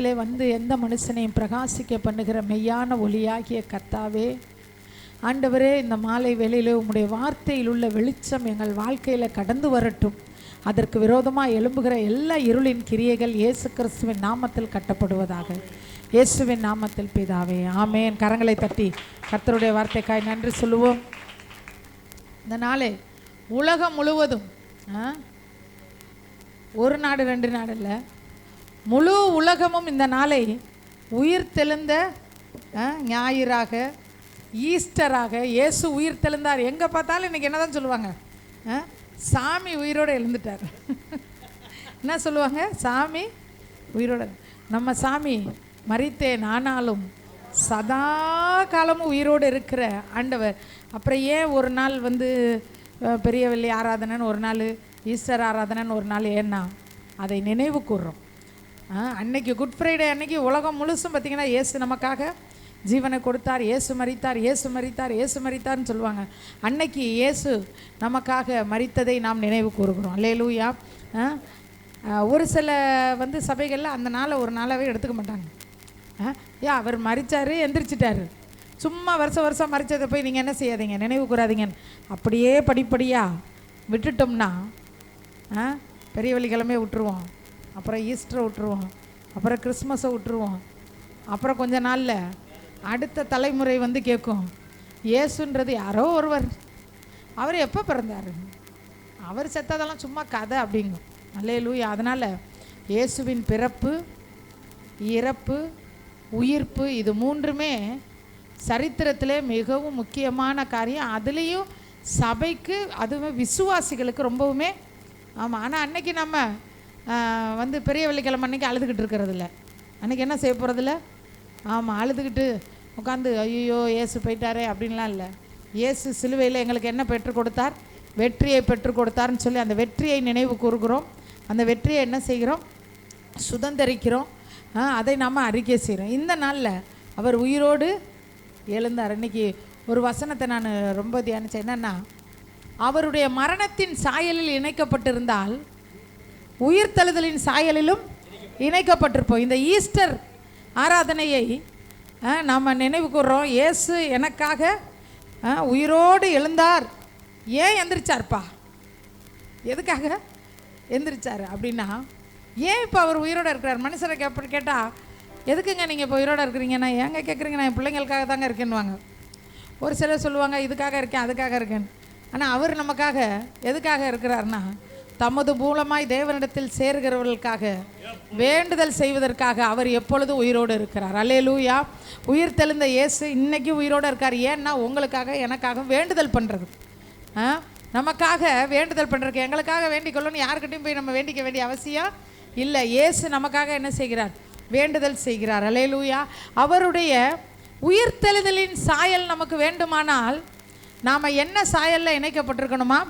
உலகத்திலே வந்து எந்த மனுஷனையும் பிரகாசிக்க பண்ணுகிற மெய்யான ஒளியாகிய கர்த்தாவே, ஆண்டவரே, இந்த மாலை வேளையில் உம்முடைய வார்த்தையில் உள்ள வெளிச்சம் எங்கள் வாழ்க்கையில் கடந்து வரட்டும். அதற்கு விரோதமாக எழும்புகிற எல்லா இருளின் கிரியைகள் இயேசு கிறிஸ்துவின் நாமத்தில் கட்டப்படுவதாக. இயேசுவின் நாமத்தில் பிதாவே, ஆமேன். கரங்களை தட்டி கர்த்தருடைய வார்த்தைக்காய் நன்றி சொல்லுவோம். இந்த நாளே உலகம் முழுவதும், ஒரு நாடு ரெண்டு நாடு இல்லை, முழு உலகமும் இந்த நாளை உயிர் தெழுந்த ஞாயிறாக, ஈஸ்டராக, இயேசு உயிர் தெழுந்தார். எங்கே பார்த்தாலும் இன்றைக்கி என்ன தான் சொல்லுவாங்க? சாமி உயிரோடு எழுந்துட்டார். என்ன சொல்லுவாங்க? சாமி உயிரோடு. நம்ம சாமி மரித்தேன் ஆனாலும் சதா காலமும் உயிரோடு இருக்கிற ஆண்டவர். அப்புறம் ஏன் ஒரு நாள் வந்து பெரிய வெள்ளி ஆராதனைன்னு ஒரு நாள், ஈஸ்டர் ஆராதனைன்னு ஒரு நாள், ஏன்னா அதை நினைவு கூறுறோம். அன்னைக்கு குட் ஃப்ரைடே அன்னைக்கு உலகம் முழுசும் பார்த்திங்கன்னா இயேசு நமக்காக ஜீவனை கொடுத்தார், இயேசு மரித்தார், இயேசு மரித்தார், இயேசு மரித்தார்னு சொல்லுவாங்க. அன்னைக்கு இயேசு நமக்காக மரித்ததை நாம் நினைவு கூறுகிறோம். அல்லேலூயா. ஒரு சில வந்து சபைகளில் அந்த நாளை ஒரு நாளாகவே எடுத்துக்க மாட்டாங்க. அவர் மரித்தார், எந்திரிச்சிட்டாரு, சும்மா வருஷம் வருஷம் மரித்ததை போய் நீங்கள் என்ன செய்யாதீங்க, நினைவு கூறாதீங்கன்னு அப்படியே படிப்படியாக விட்டுட்டோம்னா பெரிய வெள்ளிக்கிழமையை விட்டுருவோம், அப்புறம் ஈஸ்டரை விட்டுருவோம், அப்புறம் கிறிஸ்மஸை விட்டுருவோம். அப்புறம் கொஞ்ச நாளில் அடுத்த தலைமுறை வந்து கேட்கும், இயேசுன்றது யாரோ ஒருவர், அவர் எப்போ பிறந்தார், அவர் செத்ததெல்லாம் சும்மா கதை அப்படிங்கும். அல்லேலூயா. அதனால் இயேசுவின் பிறப்பு, இறப்பு, உயிர்ப்பு, இது மூன்றுமே சரித்திரத்திலே மிகவும் முக்கியமான காரியம். அதுலேயும் சபைக்கு, அதுவுமே விசுவாசிகளுக்கு ரொம்பவுமே. ஆமாம். ஆனால் அன்னைக்கு நம்ம வந்து பெரிய வெள்ளிக்கிழமை அன்றைக்கி அழுதுகிட்டு இருக்கிறதில்ல. அன்றைக்கி என்ன செய்ய போகிறதில்ல? ஆமாம், அழுதுகிட்டு உட்காந்து ஐயோ இயேசு போயிட்டாரே அப்படின்லாம் இல்லை. இயேசு சிலுவையில் எங்களுக்கு என்ன பெற்றுக் கொடுத்தார்? வெற்றியை பெற்றுக் கொடுத்தார்னு சொல்லி அந்த வெற்றியை நினைவு கூறுகிறோம். அந்த வெற்றியை என்ன செய்கிறோம்? சுதந்திரிக்கிறோம். அதை நாம் அறிக்கை செய்கிறோம். இந்த நாளில் அவர் உயிரோடு எழுந்தார். இன்றைக்கி ஒரு வசனத்தை நான் ரொம்ப தியானித்தேன். என்னென்னா, அவருடைய மரணத்தின் சாயலில் இணைக்கப்பட்டிருந்தால் உயிர்த்தெழுதலின் சாயலிலும் இணைக்கப்பட்டிருப்போம். இந்த ஈஸ்டர் ஆராதனையை நாம் நினைவு கூறுறோம். இயேசு எனக்காக உயிரோடு எழுந்தார். ஏன் எந்திரிச்சார்ப்பா? எதுக்காக எந்திரிச்சார் அப்படின்னா, ஏன் இப்போ அவர் உயிரோடு இருக்கிறார்? மனுஷரை கேட்டால் எதுக்குங்க நீங்கள் இப்போ உயிரோடு இருக்கிறீங்கன்னா, ஏங்க கேட்குறீங்க? நான் என் பிள்ளைங்களுக்காக தாங்க இருக்கேன்னுவாங்க. ஒரு சிலர் சொல்லுவாங்க இதுக்காக இருக்கேன், அதுக்காக இருக்கேன். ஆனால் அவர் நமக்காக எதுக்காக இருக்கிறார்னா, தமது மூலமாய் தேவனிடத்தில் சேர்கிறவர்களுக்காக வேண்டுதல் செய்வதற்காக அவர் எப்பொழுதும் உயிரோடு இருக்கிறார். அல்லேலூயா. உயிர் தெழுந்த இயேசு இன்னைக்கு உயிரோடு இருக்கார். ஏன்னா உங்களுக்காக எனக்காக வேண்டுதல் பண்ணுறது, நமக்காக வேண்டுதல் பண்ணுறதுக்கு. எங்களுக்காக வேண்டிக் கொள்ளணும்னு யாருக்கிட்டையும் போய் நம்ம வேண்டிக்க வேண்டிய அவசியம் இல்லை. இயேசு நமக்காக என்ன செய்கிறார்? வேண்டுதல் செய்கிறார். அல்லேலூயா. அவருடைய உயிர்த்தெழுதலின் சாயல் நமக்கு வேண்டுமானால் நாம் என்ன சாயலில் இணைக்கப்பட்டிருக்கணுமா?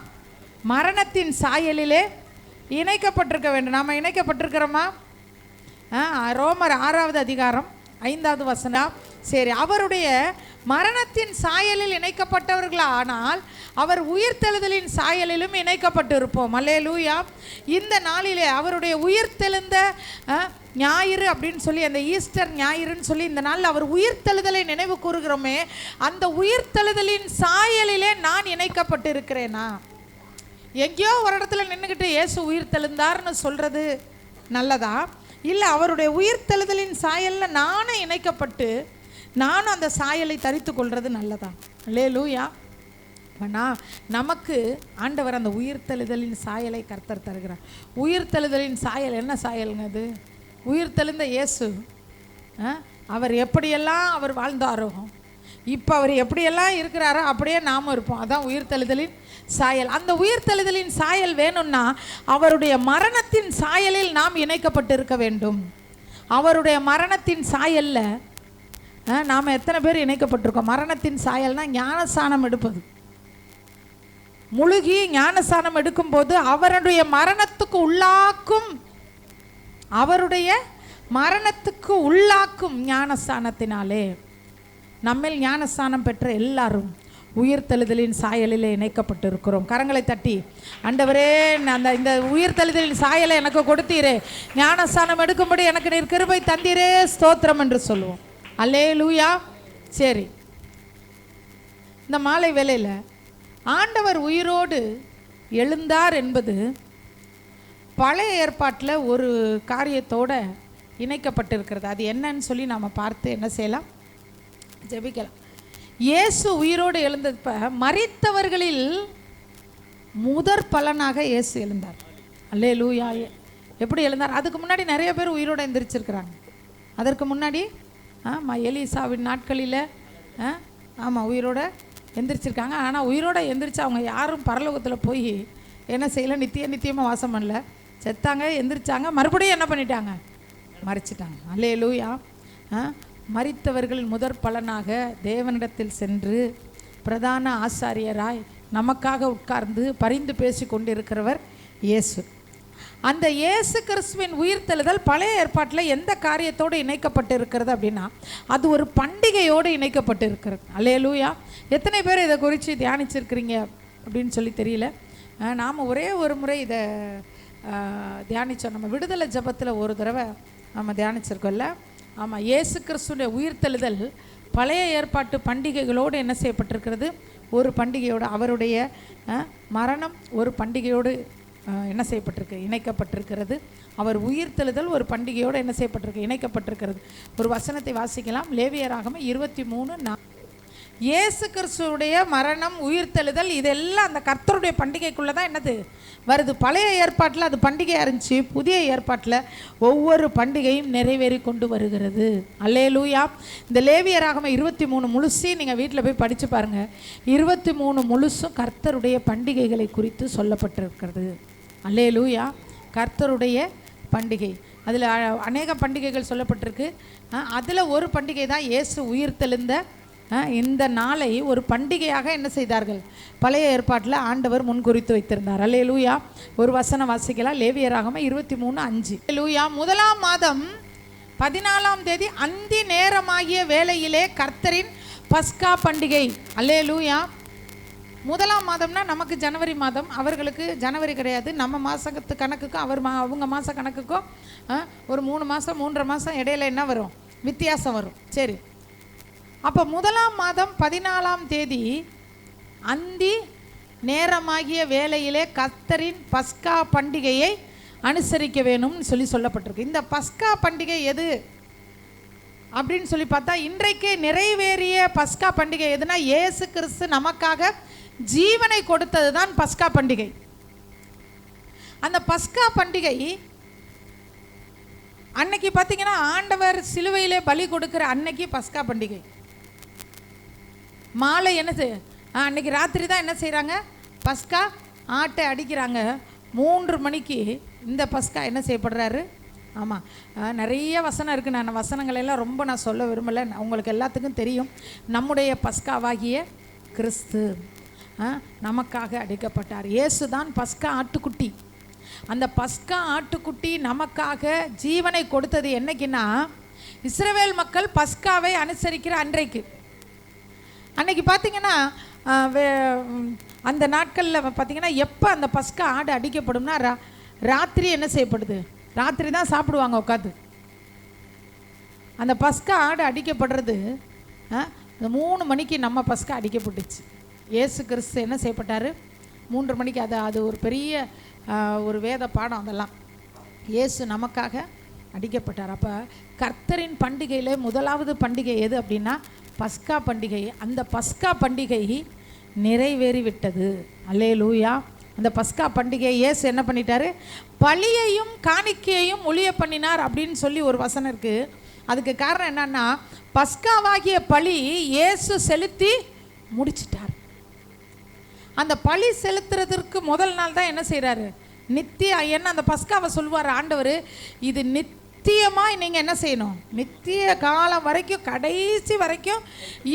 மரணத்தின் சாயலிலே இணைக்கப்பட்டிருக்க வேண்டும். நாம் இணைக்கப்பட்டிருக்கிறோமா? ரோமர் 6வது அதிகாரம் 5வது வசனம். சரி, அவருடைய மரணத்தின் சாயலில் இணைக்கப்பட்டவர்களானால் அவர் உயிர்த்தெழுதலின் சாயலிலும் இணைக்கப்பட்டு இருப்போம். அல்லேலூயா. இந்த நாளிலே அவருடைய உயிர்த்தெழுந்த ஞாயிறு அப்படின்னு சொல்லி, அந்த ஈஸ்டர் ஞாயிறுன்னு சொல்லி இந்த நாளில் அவர் உயிர்த்தெழுதலை நினைவு கூறுகிறோமே, அந்த உயிர்த்தெழுதலின் சாயலிலே நான் இணைக்கப்பட்டு இருக்கிறேனா? எங்கேயோ ஒரு இடத்துல நின்றுக்கிட்டு இயேசு உயிர்த்தெழுந்தார்னு சொல்கிறது நல்லதா? இல்லை, அவருடைய உயிர்த்தெழுதலின் சாயலில் நானும் இணைக்கப்பட்டு நானும் அந்த சாயலை தரித்து கொள்வது நல்லதா? அல்லேலூயா. நமக்கு ஆண்டவர் அந்த உயிர்த்தெழுதலின் சாயலை கர்த்தர் தருகிறார். உயிர்த்தெழுதலின் சாயல் என்ன சாயல்ங்க அது? உயிர்த்தெழுந்த இயேசு அவர் எப்படியெல்லாம் அவர் வாழ்ந்தாரோ, இப்போ அவர் எப்படியெல்லாம் இருக்கிறாரோ அப்படியே நாமும் இருப்போம். அதான் உயிர்த்தெழுதலின் சாயல். அந்த உயிர்த்தெழுதலின் சாயல் வேணும்னா அவருடைய மரணத்தின் சாயலில் நாம் இணைக்கப்பட்டு இருக்க வேண்டும். அவருடைய மரணத்தின் சாயலில் நாம் எத்தனை பேர் இணைக்கப்பட்டிருக்கோம்? மரணத்தின் சாயல்னா ஞானஸ்நானம் எடுப்பது. முழுகி ஞானஸ்நானம் எடுக்கும்போது அவருடைய மரணத்துக்கு உள்ளாக்கும், அவருடைய மரணத்துக்கு உள்ளாக்கும் ஞானஸ்நானத்தினாலே நம்மில் ஞானஸ்நானம் பெற்ற எல்லாரும் உயிர்த்தெழுதலின் சாயலில் இணைக்கப்பட்டு இருக்கிறோம். கரங்களை தட்டி, ஆண்டவரே இந்த உயிர்த்தெழுதலின் சாயலை எனக்கு கொடுத்தீரே, ஞானஸ்நானம் எடுக்கும்படி எனக்கு நீர் கிருபை தந்தீரே, ஸ்தோத்திரம் என்று சொல்லுவோம். அல்லேலூயா. சரி, இந்த மாலை வேளையில் ஆண்டவர் உயிரோடு எழுந்தார் என்பது பழைய ஏற்பாட்டில் ஒரு காரியத்தோடு இணைக்கப்பட்டிருக்கிறது. அது என்னன்னு சொல்லி நாம் பார்த்து என்ன செய்யலாம், ஜெபிக்கலாம். இயேசு உயிரோடு எழுந்தப்ப மரித்தவர்களில் முதற் பலனாக இயேசு எழுந்தார். அல்லேலூயா. எப்படி எழுந்தார்? அதுக்கு முன்னாடி நிறைய பேர் உயிரோடு எந்திரிச்சிருக்கிறாங்க. அதற்கு முன்னாடி எலிசாவின் நாட்களில் உயிரோடு எந்திரிச்சிருக்காங்க. ஆனால் உயிரோடு எந்திரிச்சு அவங்க யாரும் பரலோகத்தில் போய் என்ன செய்யலை, நித்தியமாக வாசம் பண்ணல. செத்தாங்க, எந்திரிச்சாங்க, மறுபடியும் என்ன பண்ணிட்டாங்க, மறிச்சிட்டாங்க. அல்லேலூயா. மரித்தவர்களின் முதற் பலனாக தேவனிடத்தில் சென்று பிரதான ஆசாரியராய் நமக்காக உட்கார்ந்து பரிந்து பேசி கொண்டிருக்கிறவர் இயேசு. அந்த இயேசு கிறிஸ்துவின் உயிர்த்தெழுதல் பழைய ஏற்பாட்டில் எந்த காரியத்தோடு இணைக்கப்பட்டு இருக்கிறது அப்படின்னா, அது ஒரு பண்டிகையோடு இணைக்கப்பட்டு இருக்கிறது. அல்லேலூயா. எத்தனை பேர் இதை குறித்து தியானிச்சிருக்கிறீங்க அப்படின்னு சொல்லி தெரியல. நாம் ஒரே ஒரு முறை இதை தியானித்தோம். நம்ம விடுதலை ஜபத்தில் ஒரு தடவை நம்ம தியானிச்சிருக்கோம்ல. ஆமாம், இயேசு கிறிஸ்துடைய உயிர்த்தெழுதல் பழைய ஏற்பாட்டு பண்டிகைகளோடு என்ன செய்யப்பட்டிருக்கிறது, ஒரு பண்டிகையோடு, அவருடைய மரணம் ஒரு பண்டிகையோடு என்ன செய்யப்பட்டிருக்கு, இணைக்கப்பட்டிருக்கிறது. அவர் உயிர்த்தெழுதல் ஒரு பண்டிகையோடு என்ன செய்யப்பட்டிருக்கு, இணைக்கப்பட்டிருக்கிறது. ஒரு வசனத்தை வாசிக்கலாம். லேவியராகமம் 23:4. இயேசு கிறிஸ்துடைய மரணம், உயிர்த்தெழுதல் இதெல்லாம் அந்த கர்த்தருடைய பண்டிகைக்குள்ளே தான் என்னது வருது. பழைய ஏற்பாட்டில் அது பண்டிகையாக இருந்துச்சு. புதிய ஏற்பாட்டில் ஒவ்வொரு பண்டிகையும் நிறைவேறி கொண்டு வருகிறது. அல்லேலூயா. இந்த லேவியராகமம் 23 முழுசையும் நீங்கள் வீட்டில் போய் படித்து பாருங்கள். 23 முழுசும் கர்த்தருடைய பண்டிகைகளை குறித்து சொல்லப்பட்டிருக்கிறது. அல்லேலூயா. கர்த்தருடைய பண்டிகை, அதில் அநேக பண்டிகைகள் சொல்லப்பட்டிருக்கு. அதில் ஒரு பண்டிகை தான் இயேசு உயிர்த்தெழுந்த இந்த நாளை ஒரு பண்டிகையாக என்ன செய்தார்கள், பழைய ஏற்பாட்டில் ஆண்டவர் முன்குறித்து வைத்திருந்தார். அல்லேலூயா. ஒரு வசனம் வாசிக்கலாம். லேவியராகமம் 23:5. அல்லேலூயா. 1ஆம் மாதம் 14ஆம் தேதி அந்தி நேரமாகிய வேளையிலே கர்த்தரின் பஸ்கா பண்டிகை. அல்லேலூயா. 1ஆம் மாதம்னா நமக்கு ஜனவரி மாதம், அவர்களுக்கு ஜனவரி கிடையாது. நம்ம மாதத்து கணக்குக்கும் அவங்க மாத கணக்குக்கும் ஒரு 3 மாதம் 3.5 மாதம் இடையில என்ன வரும், வித்தியாசம் வரும். சரி, அப்போ 1ஆம் மாதம் 14ஆம் தேதி அந்தி நேரமாகிய வேளையிலே கர்த்தரின் பஸ்கா பண்டிகையை அனுசரிக்க வேணும்னு சொல்லப்பட்டிருக்கு. இந்த பஸ்கா பண்டிகை எது அப்படின்னு சொல்லி பார்த்தா, இன்றைக்கு நிறைவேறிய பஸ்கா பண்டிகை எதுனா, இயேசு கிறிஸ்து நமக்காக ஜீவனை கொடுத்தது தான் பஸ்கா பண்டிகை. அந்த பஸ்கா பண்டிகை அன்னைக்கு பார்த்தீங்கன்னா, ஆண்டவர் சிலுவையிலே பலி கொடுக்கிற அன்னைக்கு பஸ்கா பண்டிகை. மாலை என்னது, அன்னைக்கு ராத்திரி தான் என்ன செய்கிறாங்க, பஸ்கா ஆட்டை அடிக்கிறாங்க. 3 மணிக்கு இந்த பஸ்கா என்ன செய்யப்படுறாரு. ஆமாம், நிறைய வசனம் இருக்குது. நான் வசனங்களெல்லாம் ரொம்ப நான் சொல்ல விரும்பலை, உங்களுக்கு எல்லாத்துக்கும் தெரியும். நம்முடைய பஸ்காவாகிய கிறிஸ்து நமக்காக அடிக்கப்பட்டார். இயேசு தான் பஸ்கா ஆட்டுக்குட்டி. அந்த பஸ்கா ஆட்டுக்குட்டி நமக்காக ஜீவனை கொடுத்தது என்னைக்குன்னா, இஸ்ரவேல் மக்கள் பஸ்காவை அனுசரிக்கிற அன்னைக்கு பார்த்தீங்கன்னா, அந்த நாட்களில் பார்த்தீங்கன்னா, எப்போ அந்த பஸ்கா ஆடு அடிக்கப்படும்னா, ராத்திரி என்ன செய்யப்படுது, ராத்திரி தான் சாப்பிடுவாங்க உட்காந்து. அந்த பஸ்கா ஆடு அடிக்கப்படுறது 3 மணிக்கு நம்ம பஸ்கா அடிக்கப்பட்டுச்சு. இயேசு கிறிஸ்து என்ன செய்யப்பட்டார், 3 மணிக்கு. அது ஒரு பெரிய ஒரு வேத பாடம். அதெல்லாம் இயேசு நமக்காக அடிக்கப்பட்டார். அப்போ கர்த்தரின் பண்டிகையில் முதலாவது பண்டிகை எது அப்படின்னா பஸ்கா பண்டிகை. அந்த பஸ்கா பண்டிகை நிறைவேறிவிட்டது. அல்லேலூயா. அந்த பஸ்கா பண்டிகை இயேசு என்ன பண்ணிட்டாரு, பலியையும் காணிக்கையையும் ஒழிய பண்ணினார் அப்படின்னு சொல்லி ஒரு வசனம் இருக்குது. அதுக்கு காரணம் என்னன்னா, பஸ்காவாகிய பலி இயேசு செலுத்தி முடிச்சிட்டார். அந்த பலி செலுத்துறதுக்கு முதல் நாள் தான் என்ன செய்கிறாரு, என்ன அந்த பஸ்காவை சொல்லுவார் ஆண்டவர், இது நித்தியமாக நீங்கள் என்ன செய்யணும், நித்திய காலம் வரைக்கும், கடைசி வரைக்கும்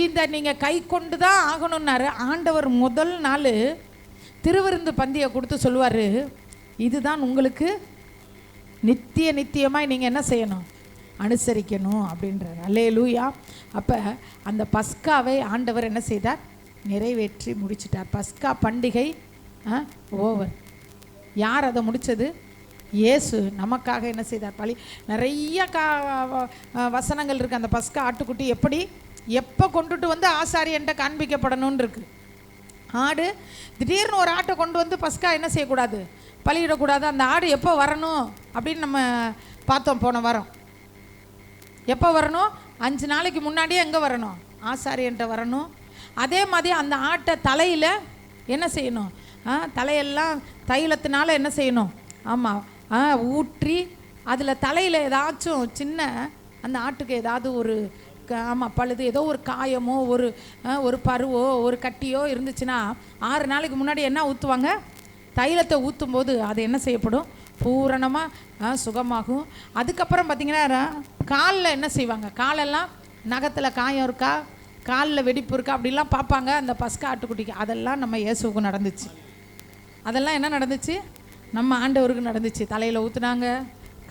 இந்த நீங்கள் கை கொண்டு தான் ஆகணும்னாரு ஆண்டவர். முதல் நாள் திருவிருந்து பந்தியை கொடுத்து சொல்லுவார், இதுதான் உங்களுக்கு நித்தியமாக நீங்கள் என்ன செய்யணும், அனுசரிக்கணும் அப்படின்றார். அல்லேலூயா. அப்போ அந்த பஸ்காவை ஆண்டவர் என்ன செய்தார், நிறைவேற்றி முடிச்சிட்டார். பஸ்கா பண்டிகை ஓவர். யார் அதை முடித்தது? இயேசு நமக்காக என்ன செய்தார்? நிறைய வசனங்கள் இருக்குது. அந்த பஸ்கா ஆட்டுக்குட்டி எப்படி எப்போ கொண்டுட்டு வந்து ஆசாரியன்ட்ட காண்பிக்கப்படணும்னு இருக்குது. ஆடு திடீர்னு ஒரு ஆட்டை கொண்டு வந்து பஸ்கா என்ன செய்யக்கூடாது? பலியிடக்கூடாது. அந்த ஆடு எப்போ வரணும் அப்படின்னு நம்ம பார்த்தோம் போன வாரம். எப்போ வரணும்? 5 நாளைக்கு முன்னாடியே எங்கே வரணும்? ஆசாரியன்ட்ட வரணும். அதே மாதிரி அந்த ஆட்டை தலையில் என்ன செய்யணும்? தலையெல்லாம் தைலத்தினால என்ன செய்யணும்? ஆமாம், ஊற்றி அதில் தலையில் ஏதாச்சும் சின்ன அந்த ஆட்டுக்கு ஏதாவது ஒரு பழுது ஏதோ ஒரு காயமோ ஒரு பருவோ ஒரு கட்டியோ இருந்துச்சுன்னா 6 நாளைக்கு முன்னாடி என்ன ஊற்றுவாங்க? தைலத்தை ஊற்றும் போது அது என்ன செய்யப்படும்? பூரணமாக சுகமாகும். அதுக்கப்புறம் பார்த்திங்கன்னா காலில் என்ன செய்வாங்க? காலெல்லாம் நகத்தில் காயம் இருக்கா, காலில் வெடிப்பு இருக்கா அப்படிலாம் பார்ப்பாங்க அந்த பஸ்கா ஆட்டுக்குட்டிக்கு. அதெல்லாம் நம்ம இயேசுவுக்கு நடந்துச்சு. அதெல்லாம் என்ன நடந்துச்சு? நம்ம ஆண்டவருக்கு நடந்துச்சு. தலையில் ஊற்றுனாங்க,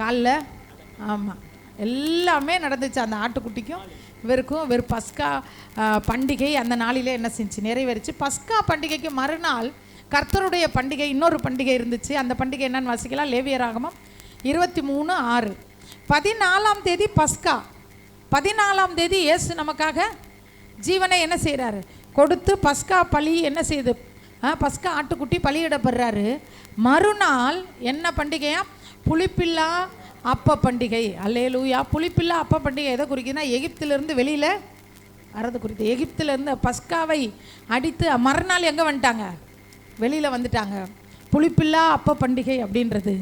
காலில், ஆமாம், எல்லாமே நடந்துச்சு அந்த ஆட்டுக்குட்டிக்கும் இவருக்கும். வெறும் பஸ்கா பண்டிகை அந்த நாளிலே என்ன செஞ்சு நிறைவேறிச்சு. பஸ்கா பண்டிகைக்கு மறுநாள் கர்த்தருடைய பண்டிகை, இன்னொரு பண்டிகை இருந்துச்சு. அந்த பண்டிகை என்னன்னு வாசிக்கலாம். லேவியராகமம் 23:6. 14ஆம் தேதி பஸ்கா. 14ஆம் தேதி இயேசு நமக்காக ஜீவனை என்ன செய்கிறாரு? கொடுத்து பஸ்கா பலி என்ன செய்யுது? பஸ்கா ஆட்டுக்குட்டி பலியிடப்படுறாரு. மறுநாள் என்ன பண்டிகையா? புளிப்பில்லா அப்ப பண்டிகை. அல்லேலூயா. புளிப்பில்லா அப்ப பண்டிகை எதை குறிக்குதுன்னா எகிப்திலிருந்து வெளியில் வரது குறித்து. எகிப்திலிருந்து பஸ்காவை அடித்து மறுநாள் எங்கே வந்துட்டாங்க? வெளியில் வந்துட்டாங்க. புளிப்பில்லா அப்ப பண்டிகை அப்படின்றது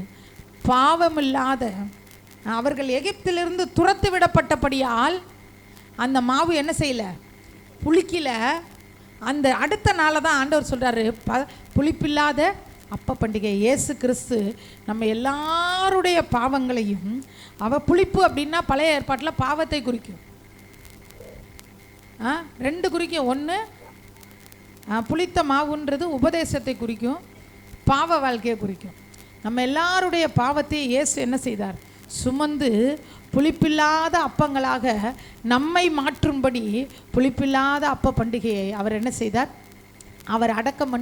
பாவமில்லாத அவர்கள் எகிப்திலிருந்து துரத்து விடப்பட்டபடியால் அந்த மாவு என்ன செய்யலை? புளிக்கல. அந்த அடுத்த நாளை தான் ஆண்டவர் சொல்கிறாரு புளிப்பில்லாத அப்ப பண்டிகை. இயேசு கிறிஸ்து நம்ம எல்லாருடைய பாவங்களையும் புளிப்பு அப்படின்னா பழைய ஏற்பாட்டில் பாவத்தை குறிக்கும். 2 குறிக்கும். ஒன்று புளித்த மாவுன்றது உபதேசத்தை குறிக்கும், பாவ வாழ்க்கையை குறிக்கும். நம்ம எல்லாருடைய பாவத்தை இயேசு என்ன செய்தார்? சுமந்து புளிப்பில்லாத அப்பங்களாக நம்மை மாற்றும்படி புளிப்பில்லாத அப்ப பண்டிகையை அவர் என்ன செய்தார்? அவர் அடக்கம்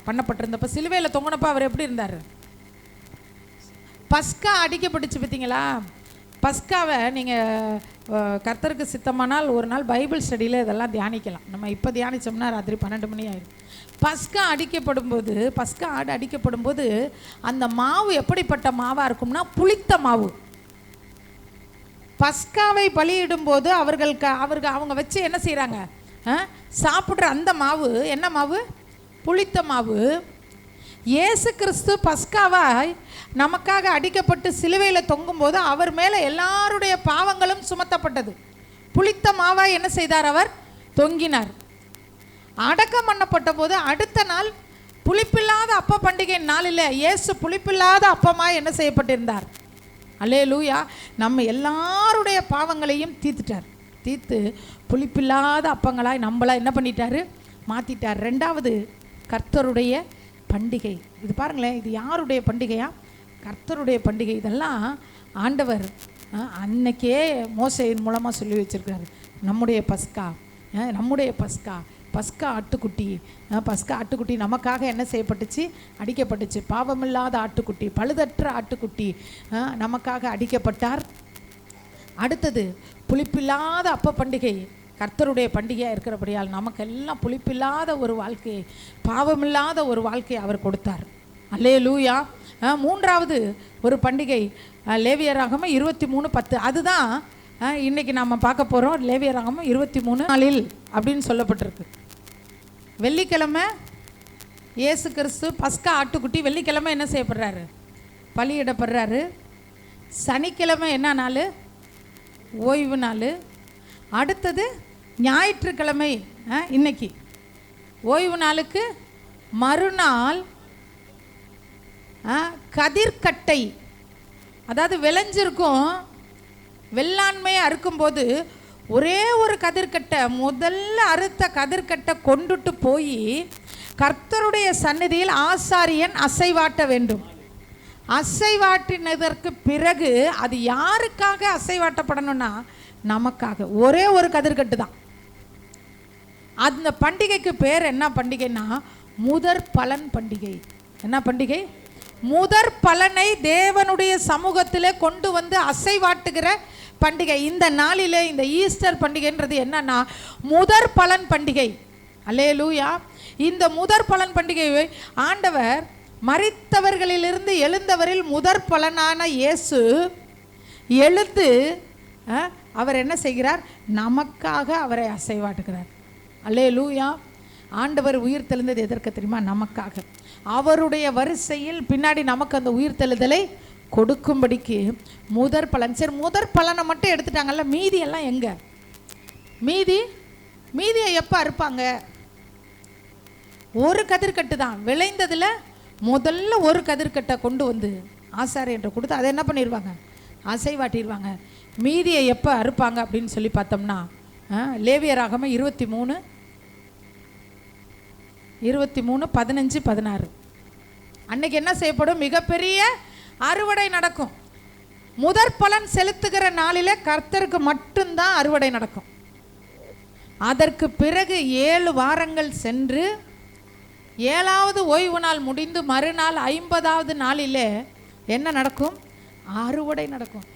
பண்ணப்பட்டிருந்தப்ப சிலுவையில் தொங்கினப்ப அவர் எப்படி இருந்தார்? பஸ்கா அடிக்கப்பட்டுச்சு பார்த்தீங்களா? பஸ்காவை நீங்கள் கர்த்தருக்கு சித்தமானால் ஒரு நாள் பைபிள் ஸ்டடியில் இதெல்லாம் தியானிக்கலாம். நம்ம இப்போ தியானித்தோம்னா ராத்திரி 12 மணி ஆயிடும். பஸ்கா அடிக்கப்படும் போது, பஸ்கா ஆடு அடிக்கப்படும் போது அந்த மாவு எப்படிப்பட்ட மாவாக இருக்கும்னா புளித்த மாவு. பஸ்காவை பலியிடும் போது அவங்க வச்சு என்ன செய்கிறாங்க? சாப்பிட்ற அந்த மாவு என்ன மாவு? புளித்த மாவு. இயேசு கிறிஸ்து பஸ்காவாய் நமக்காக அடிக்கப்பட்டு சிலுவையில் தொங்கும்போது அவர் மேலே எல்லாருடைய பாவங்களும் சுமத்தப்பட்டது. புளித்த மாவாய் என்ன செய்தார்? அவர் தொங்கினார். அடக்கம் பண்ணப்பட்ட போது அடுத்த நாள் புளிப்பில்லாத அப்ப பண்டிகை நாளில் இயேசு புளிப்பில்லாத அப்பமாய் என்ன செய்யப்பட்டிருந்தார்? அல்லேலூயா. நம்ம எல்லாருடைய பாவங்களையும் தீர்த்து புளிப்பில்லாத அப்பங்களாய் நம்மளா என்ன பண்ணிட்டாரு? மாற்றிட்டார். 2வது கர்த்தருடைய பண்டிகை. இது பாருங்களேன், இது யாருடைய பண்டிகையா? கர்த்தருடைய பண்டிகை. இதெல்லாம் ஆண்டவர் அன்னைக்கே மோசேயின் மூலமாக சொல்லி வச்சிருக்காரு. நம்முடைய பஸ்கா ஆட்டுக்குட்டி நமக்காக என்ன செய்யப்பட்டுச்சு? அடிக்கப்பட்டுச்சு. பாவமில்லாத ஆட்டுக்குட்டி, பழுதற்ற ஆட்டுக்குட்டி நமக்காக அடிக்கப்பட்டார். அடுத்தது புளிப்பில்லாத அப்ப பண்டிகை கர்த்தருடைய பண்டிகையாக இருக்கிறபடியால் நமக்கெல்லாம் புளிப்பில்லாத ஒரு வாழ்க்கையை, பாவமில்லாத ஒரு வாழ்க்கையை அவர் கொடுத்தார். அல்லேலூயா. 3வது ஒரு பண்டிகை லேவியராகமம் 23:10. அதுதான் இன்றைக்கி நாம் பார்க்க போகிறோம். லேவியராகமம் 23:4 அப்படின்னு சொல்லப்பட்டிருக்கு. வெள்ளிக்கிழமை இயேசு கிறிஸ்து பஸ்கா ஆட்டுக்குட்டி வெள்ளிக்கிழமை என்ன செய்யப்படுறாரு? பலியிடப்படுறாரு. சனிக்கிழமை என்ன நாள்? ஓய்வு நாள். அடுத்தது ஞாயிற்றுக்கிழமை, இன்னைக்கு ஓய்வு நாளுக்கு மறுநாள் கதிர்கட்டை, அதாவது விளைஞ்சிருக்கும், வெள்ளாண்மையை அறுக்கும்போது ஒரே ஒரு கதிர்கட்டை, முதல்ல அறுத்த கதிர்கட்டை கொண்டுட்டு போய் கர்த்தருடைய சந்நிதியில் ஆசாரியன் அசைவாட்ட வேண்டும். அசைவாட்டினதற்கு பிறகு அது யாருக்காக அசைவாட்டப்படணும்னா நமக்காக. ஒரே ஒரு கதிர்கட்டு தான். அந்த பண்டிகைக்கு பேர் என்ன பண்டிகைன்னா முதற் பலன் பண்டிகை. என்ன பண்டிகை? முதற் பலனை தேவனுடைய சமூகத்திலே கொண்டு வந்து அசைவாட்டுகிற பண்டிகை. இந்த நாளிலே இந்த ஈஸ்டர் பண்டிகைன்றது என்னன்னா முதற் பலன் பண்டிகை. அல்லேலூயா. இந்த முதற் பலன் பண்டிகையை ஆண்டவர் மரித்தவர்களிலிருந்து எழுந்தவரில் முதற் பலனான இயேசு எழுந்து அவர் என்ன செய்கிறார்? நமக்காக அவரை அசைவாட்டுகிறார். அல்லேலூயா. ஆண்டவர் உயிர் தெழுந்தது எதற்கு தெரியுமா? நமக்காக. அவருடைய வரிசையில் பின்னாடி நமக்கு அந்த உயிர் தெழுதலை கொடுக்கும்படிக்கு முதற் பலன். சரி, முதற் பலனை மட்டும் எடுத்துட்டாங்கல்ல, மீதி எல்லாம் எங்க? மீதியை எப்போ அறுப்பாங்க? ஒரு கதிர்கட்டு தான் விளைந்ததில் முதல்ல ஒரு கதிர்கட்டை கொண்டு வந்து ஆசாரியன்ட்ட கொடுத்து அதை என்ன பண்ணிடுவாங்க? அசைவாட்டிடுவாங்க. மீதியை எப்போ அறுப்பாங்க அப்படின்னு சொல்லி பார்த்தோம்னா லேவியராகமம் 23:15-16 அன்னைக்கு என்ன செய்யப்படும்? மிகப்பெரிய அறுவடை நடக்கும். முதற் பலன் செலுத்துகிற நாளிலே கர்த்தருக்கு மட்டும்தான் அறுவடை நடக்கும். அதற்கு பிறகு 7 வாரங்கள் சென்று 7வது ஓய்வு நாள் முடிந்து மறுநாள் 50வது நாளிலே என்ன நடக்கும்? அறுவடை நடக்கும்.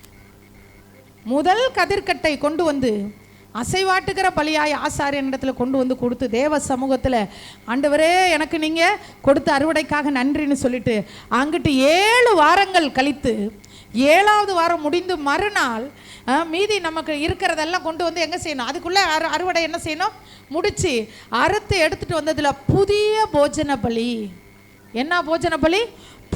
முதல் கதிர்கட்டை கொண்டு வந்து அசைவாட்டுகிற பலியாய் ஆசாரியனிடத்தில் கொண்டு வந்து கொடுத்து தேவ சமூகத்தில் ஆண்டவரே எனக்கு நீங்கள் கொடுத்த அறுவடைக்காக நன்றின்னு சொல்லிட்டு அங்கிட்டு 7 வாரங்கள் கழித்து 7வது வாரம் முடிந்து மறுநாள் மீதி நமக்கு இருக்கிறதெல்லாம் கொண்டு வந்து எங்கே செய்யணும்? அதுக்குள்ளே அறுவடை என்ன செய்யணும்? முடித்து அறுத்து எடுத்துகிட்டு வந்ததில் புதிய போஜன பலி. என்ன போஜன பலி?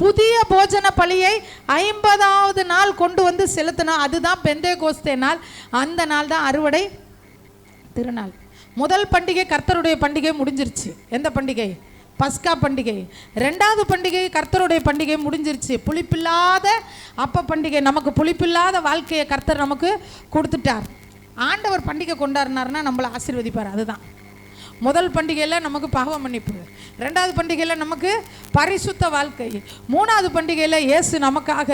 புதிய போஜன பலியை 50வது நாள் கொண்டு வந்து செலுத்தினோம். அதுதான் பெந்தேகோஸ்தே நாள். அந்த நாள் தான் அறுவடை திருநாள். முதல் பண்டிகை கர்த்தருடைய பண்டிகை முடிஞ்சிருச்சு. எந்த பண்டிகை? பஸ்கா பண்டிகை. 2வது பண்டிகை கர்த்தருடைய பண்டிகை முடிஞ்சிருச்சு. புளிப்பில்லாத அப்ப பண்டிகை. நமக்கு புளிப்பில்லாத வாழ்க்கையை கர்த்தர் நமக்கு கொடுத்துட்டார். ஆண்டவர் பண்டிகை கொண்டாடினார்னா நம்மளை ஆசீர்வதிப்பார். அதுதான் முதல் பண்டிகையில் நமக்கு பாவ மன்னிப்பு, 2வது பண்டிகையில் நமக்கு பரிசுத்த வாழ்க்கை, 3வது பண்டிகையில் இயேசு நமக்காக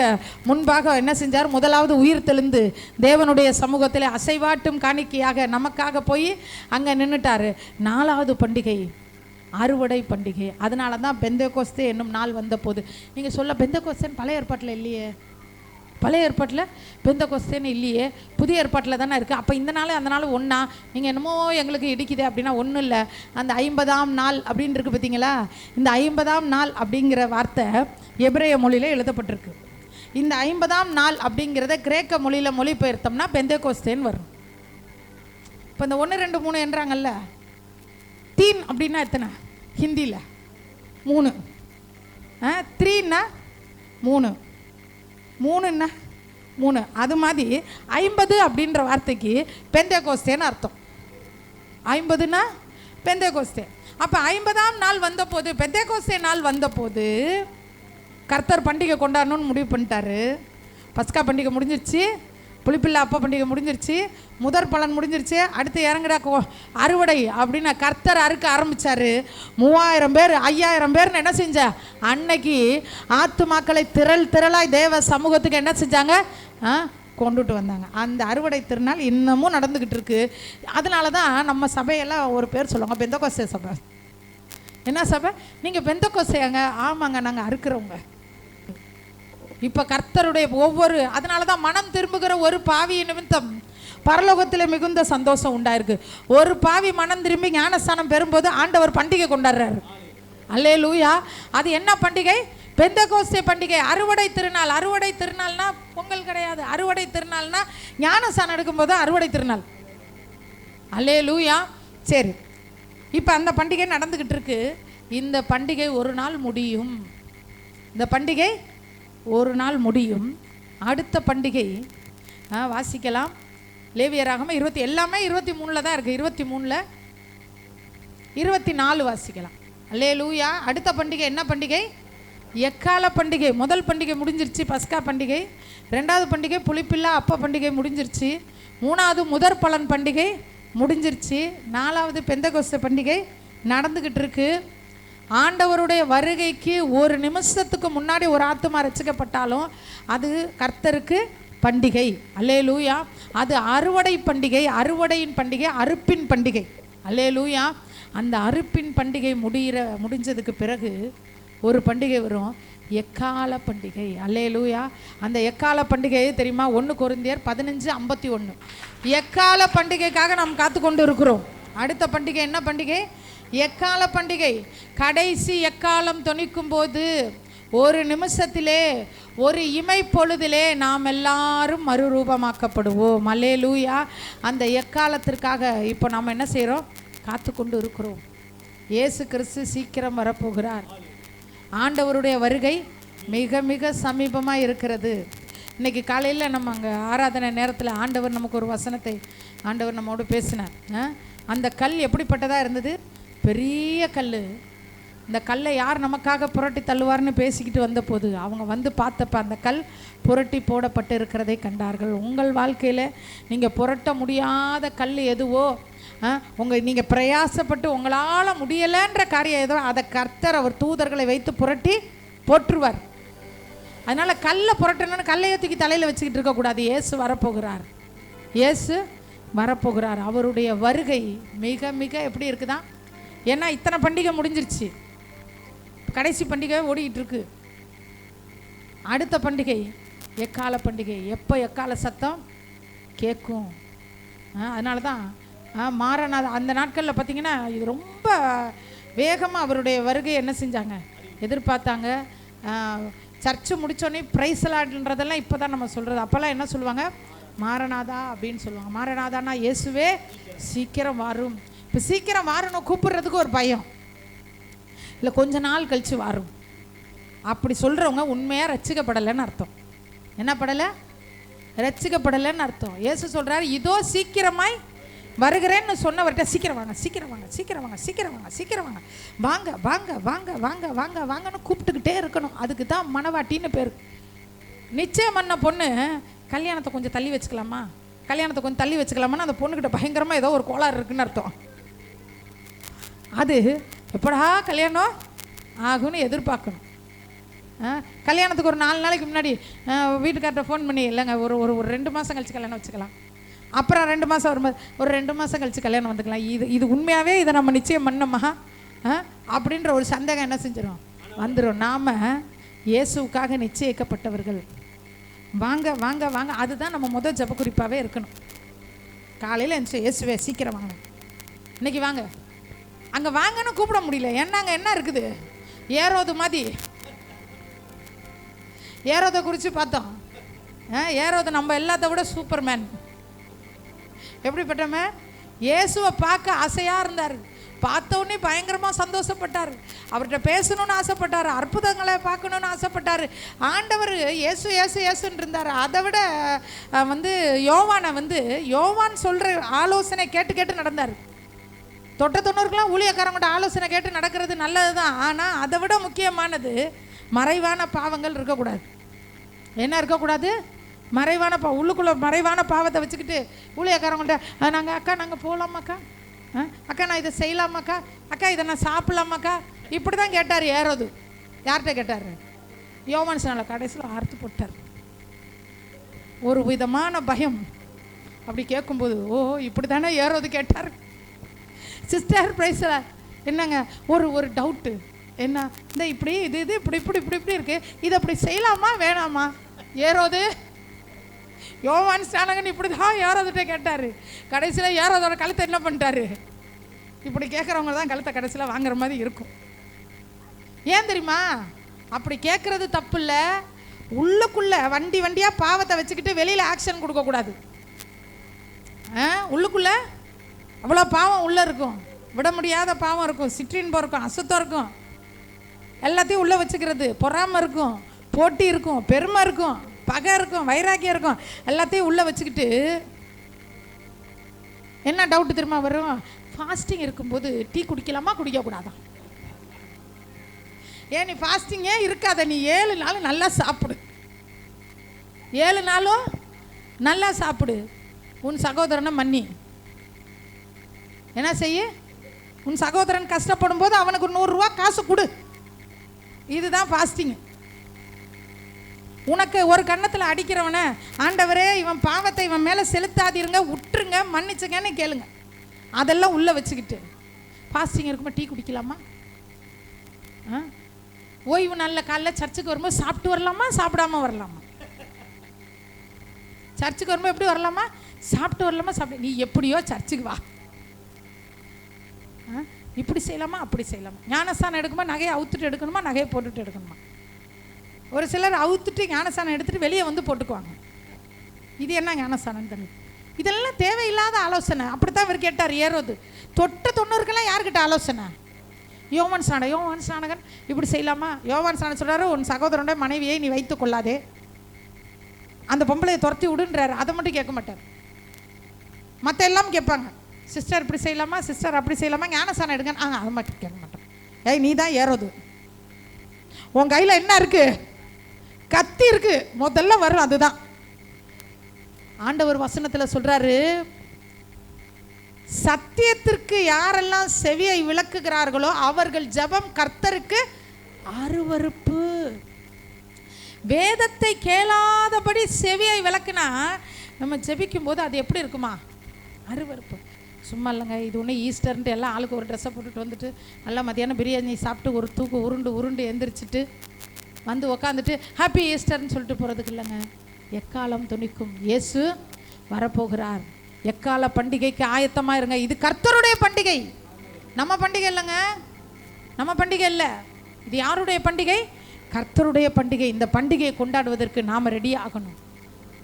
முன்பாக என்ன செஞ்சார்? முதலாவது உயிர் தெழுந்து தேவனுடைய சமூகத்தில் அசைவாட்டும் காணிக்கையாக நமக்காக போய் அங்கே நின்றுட்டார். 4வது பண்டிகை அறுவடை பண்டிகை. அதனால தான் பெந்தேகோஸ்தே என்னும் நாள் வந்த போது. நீங்கள் சொல்ல பெந்தேகோஸ்தேன்னு பழைய ஏற்பாட்டில் இல்லையே, பழைய ஏற்பாட்டில் பெந்தேகோஸ்தேன்னு இல்லையே, புதிய ஏற்பாட்டில் தானே இருக்குது. அப்போ இந்த நாள் அந்த நாள் ஒன்றா? நீங்கள் என்னமோ எங்களுக்கு இடிக்குது அப்படின்னா ஒன்றும் இல்லை. அந்த 50ஆம் நாள் அப்படின்னு இருக்குது பார்த்தீங்களா? இந்த 50ஆம் நாள் அப்படிங்கிற வார்த்தை எபிரேய மொழியில் எழுதப்பட்டிருக்கு. இந்த 50ஆம் நாள் அப்படிங்கிறத கிரேக்க மொழியில் மொழிபெயர்த்தோம்னா பெந்தேகோஸ்தேன்னு வரும். இப்போ இந்த 1 2 3 என்றாங்கல்ல, தீன் அப்படின்னா எத்தனை? ஹிந்தியில் 3, 3ன்னா 3, 3ன்னா 3. அது மாதிரி 50 அப்படின்ற வார்த்தைக்கு பெந்தேகோஸ்தேன்னு அர்த்தம். 50ன்னா பெந்தேகோஸ்தே. அப்போ 50ஆம் நாள் வந்தபோது, பெந்தேகோஸ்தே நாள் வந்தபோது கர்த்தர் பண்டிகை கொண்டாடணும்னு முடிவு பண்ணிட்டாரு. பஸ்கா பண்டிகை முடிஞ்சிருச்சு, புளிப்பில்லா அப்பா பண்டிகை முடிஞ்சிருச்சு, முதற் பலன் முடிஞ்சிருச்சு. அடுத்து இறங்குடா அறுவடை அப்படின்னு கர்த்தர் அறுக்க ஆரம்பித்தார். 3000 பேர் 5000 பேர்னு என்ன செஞ்சா? அன்னைக்கு ஆத்துமாக்களை திரளாய் தேவ சமூகத்துக்கு என்ன செஞ்சாங்க? கொண்டுட்டு வந்தாங்க. அந்த அறுவடை திருநாள் இன்னமும் நடந்துக்கிட்டு இருக்கு. அதனால தான் நம்ம சபையெல்லாம் ஒரு பேர் சொல்லுவாங்க, பெந்தேகோஸ்தே சபை. என்ன சபை? நீங்கள் பெந்தேகோஸ்தேங்க? ஆமாங்க, நாங்கள் அறுக்கிறவங்க. இப்போ கர்த்தருடைய ஒவ்வொரு, அதனால தான் மனம் திரும்புகிற ஒரு பாவி நிமித்தம் பரலோகத்தில் மிகுந்த சந்தோஷம் உண்டாயிருக்கு. ஒரு பாவி மனம் திரும்பி ஞானஸ்தானம் பெறும்போது ஆண்டவர் பண்டிகை கொண்டாடுறாரு. அல்லேலூயா. அது என்ன பண்டிகை? பெந்தேகோஸ்தே பண்டிகை, அறுவடை திருநாள். அறுவடை திருநாள்னா பொங்கல் கிடையாது. அறுவடை திருநாள்னா ஞானஸ்தானம் எடுக்கும்போது அறுவடை திருநாள். அல்லேலூயா. சரி, இப்போ அந்த பண்டிகை நடந்துக்கிட்டு இருக்கு. இந்த பண்டிகை ஒரு நாள் முடியும். இந்த பண்டிகை ஒரு நாள் முடியும். அடுத்த பண்டிகை வாசிக்கலாம். லேவியராகமம் 20 எல்லாமே 23 தான் இருக்குது. 23 24 வாசிக்கலாம். அல்லேலூயா. அடுத்த பண்டிகை என்ன பண்டிகை? எக்கால பண்டிகை. முதல் பண்டிகை முடிஞ்சிருச்சு, பஸ்கா பண்டிகை. 2வது பண்டிகை புளிப்பில்லா அப்ப பண்டிகை முடிஞ்சிருச்சு. 3வது முதற் பலன் பண்டிகை முடிஞ்சிருச்சு. 4வது பெந்தேகோஸ்தே பண்டிகை நடந்துக்கிட்டு இருக்கு. ஆண்டவருடைய வருகைக்கு ஒரு நிமிஷத்துக்கு முன்னாடி ஒரு ஆத்துமா ரட்சிக்கப்பட்டாலும் அது கர்த்தருக்கு பண்டிகை. அல்லேலூயா. அது அறுவடை பண்டிகை, அறுவடையின் பண்டிகை, அறுப்பின் பண்டிகை. அல்லேலூயா. அந்த அறுப்பின் பண்டிகை முடிஞ்சதுக்கு பிறகு ஒரு பண்டிகை வரும், எக்கால பண்டிகை. அல்லேலூயா. அந்த எக்கால பண்டிகை தெரியுமா? 1 கொரிந்தியர் 15:51. எக்கால பண்டிகைக்காக நாம் காத்து கொண்டு இருக்கிறோம். அடுத்த பண்டிகை என்ன பண்டிகை? எக்கால பண்டிகை. கடைசி எக்காலம் தொனிக்கும் போது ஒரு நிமிஷத்திலே, ஒரு இமை பொழுதிலே நாம் எல்லாரும் மறுரூபமாக்கப்படுவோம். அல்லேலூயா. அந்த எக்காலத்திற்காக இப்போ நாம் என்ன செய்கிறோம்? காத்து கொண்டு இருக்கிறோம். இயேசு கிறிஸ்து சீக்கிரம் வரப்போகிறார். ஆண்டவருடைய வருகை மிக மிக சமீபமாக இருக்கிறது. இன்றைக்கி காலையில் நம்ம அங்கே ஆராதனை நேரத்தில் ஆண்டவர் நமக்கு ஒரு வசனத்தை ஆண்டவர் நம்மோடு பேசினார். அந்த கல் எப்படிப்பட்டதாக இருந்தது? பெரிய கல். இந்த கல்லை யார் நமக்காக புரட்டி தள்ளுவார்னு பேசிக்கிட்டு வந்தபோது அவங்க வந்து பார்த்தப்ப அந்த கல் புரட்டி போடப்பட்டு இருக்கிறதை கண்டார்கள். உங்கள் வாழ்க்கையில் நீங்கள் புரட்ட முடியாத கல் எதுவோ, நீங்கள் பிரயாசப்பட்டு உங்களால் முடியலைன்ற காரியம் ஏதோ, அதை கர்த்தர் அவர் தூதர்களை வைத்து புரட்டி போற்றுவார். அதனால் கல்லை புரட்டணும்னு கல்லையை தூக்கி தலையில் வச்சுக்கிட்டு இருக்கக்கூடாது. இயேசு வரப்போகிறார். இயேசு வரப்போகிறார். அவருடைய வருகை மிக மிக எப்படி இருக்குதா? ஏன்னா இத்தனை பண்டிகை முடிஞ்சிருச்சு, கடைசி பண்டிகை ஓடிக்கிட்டு இருக்கு. அடுத்த பண்டிகை எக்கால பண்டிகை. எப்போ எக்கால சத்தம் கேட்கும்? அதனால தான் மாறனாத அந்த நாட்களில் பார்த்திங்கன்னா இது ரொம்ப வேகமாக அவருடைய வருகை என்ன செஞ்சாங்க? எதிர்பார்த்தாங்க. சர்ச்சு முடித்தோடனே பிரைஸ்லாட்ன்றதெல்லாம் இப்போ தான் நம்ம சொல்கிறது. அப்போல்லாம் என்ன சொல்லுவாங்க? மாரநாதா அப்படின்னு சொல்லுவாங்க. மாரநாதானா இயேசுவே சீக்கிரம் வரும். இப்போ சீக்கிரம் வரணும் கூப்பிடுறதுக்கு ஒரு பயம் இல்லை, கொஞ்ச நாள் கழித்து வரும் அப்படி சொல்கிறவங்க உண்மையாக ரட்சிக்கப்படலைன்னு அர்த்தம். என்ன படலை? ரட்சிக்கப்படலைன்னு அர்த்தம். இயேசு சொல்கிறார், இதோ சீக்கிரமாய் வருகிறேன்னு சொன்னவர்கிட்ட சீக்கிரம் வாங்க, சீக்கிரம் வாங்க, சீக்கிரம் வாங்க, சீக்கிரம் வாங்க, சீக்கிரம் வாங்க, வாங்க வாங்க வாங்க வாங்க வாங்க வாங்கன்னு கூப்பிட்டுக்கிட்டே இருக்கணும். அதுக்கு தான் மணவாட்டின்னு பேர். நிச்சயம் பண்ண பொண்ணு கல்யாணத்தை கொஞ்சம் தள்ளி வச்சுக்கலாமா, கல்யாணத்தை கொஞ்சம் தள்ளி வச்சுக்கலாமான்னு அந்த பொண்ணுக்கிட்ட பயங்கரமாக ஏதோ ஒரு கோளாறு இருக்குன்னு அர்த்தம். அது எப்படா கல்யாணம் ஆகும்னு எதிர்பார்க்கணும். கல்யாணத்துக்கு ஒரு 4 நாளைக்கு முன்னாடி வீட்டுக்கார்ட்ட ஃபோன் பண்ணி, இல்லைங்க ஒரு ஒரு 2 மாதம் கழிச்சு கல்யாணம் வச்சுக்கலாம், அப்புறம் 2 மாதம் வரும்போது ஒரு 2 மாதம் கழிச்சு கல்யாணம் வந்துக்கலாம். இது உண்மையாகவே இதை நம்ம நிச்சயம் பண்ணோமா அப்படின்ற ஒரு சந்தேகம் என்ன செஞ்சிடும்? வந்துடும். நாம் இயேசுக்காக நிச்சயிக்கப்பட்டவர்கள். வாங்க வாங்க வாங்க, அதுதான் நம்ம முதல் ஜெப குறிப்பாகவே இருக்கணும். காலையில் எழுந்துச்சு இயேசுவே சீக்கிரம் வாங்க, இன்னைக்கு வாங்க. அங்கே வாங்கன்னு கூப்பிட முடியல, ஏன்னா அங்கே என்ன இருக்குது? ஏரோது மாதிரி. ஏரோதை குறித்து பார்த்தோம். ஏரோது நம்ம எல்லாத்த விட சூப்பர்மேன். எப்படிப்பட்டமே? இயேசுவை பார்க்க ஆசையாக இருந்தார். பார்த்தோன்னே பயங்கரமாக சந்தோஷப்பட்டார். அவர்கிட்ட பேசணும்னு ஆசைப்பட்டார், அற்புதங்களை பார்க்கணுன்னு ஆசைப்பட்டார். ஆண்டவர் இயேசு இயேசு இயேசுன்னு இருந்தார். அதை விட யோவான் சொல்கிற ஆலோசனை கேட்டு கேட்டு நடந்தார். தொட்ட தொண்ணூறுக்கெலாம் ஊழியக்காரங்கிட்ட ஆலோசனை கேட்டு நடக்கிறது நல்லது தான். ஆனால் அதை விட முக்கியமானது மறைவான பாவங்கள் இருக்கக்கூடாது. என்ன இருக்கக்கூடாது? மறைவான உள்ளுக்குள்ளே மறைவான பாவத்தை வச்சுக்கிட்டு ஊழியக்காரங்கள்ட்ட நாங்கள் அக்கா நாங்கள் போகலாமாக்கா, அக்கா நான் இதை செய்யலாமாக்கா, அக்கா இதை நான் சாப்பிட்லாமாக்கா, இப்படி தான் கேட்டார். ஏரோது யார்கிட்ட கேட்டார்? யோவான் சொன்னால. கடைசியில் அறுத்து போட்டார். ஒரு விதமான பயம். அப்படி கேட்கும்போது ஓ இப்படி தானே ஏரோது கேட்டார். சிஸ்டர் பிரைஸ்ல என்னங்க ஒரு டவுட்டு என்ன, இந்த இப்படி இது இப்படி இப்படி இப்படி இப்படி இருக்கு, இதை அப்படி செய்யலாமா வேணாமா? ஏரோது யோவான் ஸ்நானகன் இப்படி தான் ஏரோதுகிட்ட கேட்டார். கடைசியில் ஏரோதோட கழுத்தை என்ன பண்ணிட்டாரு? இப்படி கேட்குறவங்க தான் கழுத்தை கடைசியில் வாங்குற மாதிரி இருக்கும். ஏன் தெரியுமா? அப்படி கேட்குறது தப்பு இல்லை. உள்ளுக்குள்ளே வண்டியாக பாவத்தை வச்சுக்கிட்டு வெளியில் ஆக்ஷன் கொடுக்கக்கூடாது. உள்ளுக்குள்ளே அவ்வளோ பாவம் உள்ளே இருக்கும், விட முடியாத பாவம் இருக்கும், சிற்றின்பம் இருக்கும், அசுத்தம் இருக்கும், எல்லாத்தையும் உள்ளே வச்சுக்கிறது. பொறாமை இருக்கும், போட்டி இருக்கும், பெருமை இருக்கும், பகை இருக்கும், வைராக்கியம் இருக்கும், எல்லாத்தையும் உள்ளே வச்சுக்கிட்டு என்ன டவுட்டு தெரியுமா வரும்? ஃபாஸ்டிங் இருக்கும்போது டீ குடிக்கலாமா குடிக்கக்கூடாதான்? ஏன் நீ ஃபாஸ்டிங்கே இருக்காத, நீ 7 நாள் நல்லா சாப்பிடு, 7 நாளும் நல்லா சாப்பிடு. உன் சகோதரனை மன்னி. என்ன செய்ய? உன் சகோதரன் கஷ்டப்படும் போது அவனுக்கு 100 ரூபா காசு கொடு. இதுதான் ஃபாஸ்டிங். உனக்கு ஒரு கன்னத்தில் அடிக்கிறவனை ஆண்டவரே இவன் பாவத்தை இவன் மேலே செலுத்தாதீருங்க, விட்டுருங்க, மன்னிச்சுங்கன்னு கேளுங்க. அதெல்லாம் உள்ளே வச்சுக்கிட்டு ஃபாஸ்டிங் இருக்கும்போது டீ குடிக்கலாமா? ஓய்வு நாளில் காலைல சர்ச்சுக்கு வரும்போது சாப்பிட்டு வரலாமா, சாப்பிடாம வரலாமா? சர்ச்சுக்கு வரும்போது எப்படி வரலாமா? சாப்பிட்டு வரலாமா? சாப்பிட்டு, நீ எப்படியோ சர்ச்சுக்கு வா. இப்படி செய்யலாமா, அப்படி செய்யலாமா? ஞானஸ்தானம் எடுக்குமா, நகையை அவுத்துட்டு எடுக்கணுமா, நகையை போட்டுட்டு எடுக்கணுமா? ஒரு சிலர் அவுத்துட்டு ஞானஸ்தானம் எடுத்துட்டு வெளியே வந்து போட்டுக்குவாங்க. இது என்ன ஞானஸ்தானம் தெரியல. இதெல்லாம் தேவையில்லாத ஆலோசனை. அப்படித்தான் இவர் கேட்டார் ஏரோது. தொட்ட 90 யார்கிட்ட ஆலோசனை? யோவான் ஸ்நானகன் இப்படி செய்யலாமா? யோவான் ஸ்நானகன் சொல்கிறாரு, உன் சகோதரனுடைய மனைவியை நீ வைத்து கொள்ளாதே, அந்த பொம்பளையை துரத்தி விடுன்றாரு. அதை மட்டும் கேட்க மாட்டார். மற்ற எல்லாம் கேட்பாங்க. சிஸ்டர் இப்படி செய்யலாமா, சிஸ்டர் அப்படி செய்யலாமா, ஞானஸ்தானம் எடுங்க, அதை மட்டும் கேட்க மாட்டேன். ஏய், நீ தான் ஏரோது, உன் கையில் என்ன இருக்கு? கத்தி இருக்கு, முதல்ல வரும். அதுதான் ஆண்டவர் வசனத்தில் சொல்றாரு, சத்தியத்திற்கு யாரெல்லாம் செவியை விளக்குகிறார்களோ அவர்கள் ஜெபம் கர்த்தருக்கு அருவருப்பு. வேதத்தை கேளாதபடி செவியை விளக்குனா நம்ம ஜெபிக்கும் போது அது எப்படி இருக்குமா? அருவருப்பு. சும்மா இல்லைங்க, இது ஒன்று ஈஸ்டர்ன்ட்டு எல்லாம் ஆளுக்கு ஒரு ட்ரெஸ்ஸை போட்டுட்டு வந்துட்டு நல்லா மத்தியானம் பிரியாணி சாப்பிட்டு ஒரு தூக்கு உருண்டு எந்திரிச்சிட்டு வந்து உக்காந்துட்டு ஹாப்பி ஈஸ்டர்ன்னு சொல்லிட்டு போகிறதுக்கு இல்லைங்க. எக்காலம் துணிக்கும், இயேசு வரப்போகிறார். எக்கால பண்டிகைக்கு ஆயத்தமாக இருங்க. இது கர்த்தருடைய பண்டிகை, நம்ம பண்டிகை இல்லைங்க. நம்ம பண்டிகை இல்லை, இது யாருடைய பண்டிகை? கர்த்தருடைய பண்டிகை. இந்த பண்டிகையை கொண்டாடுவதற்கு நாம் ரெடி ஆகணும்.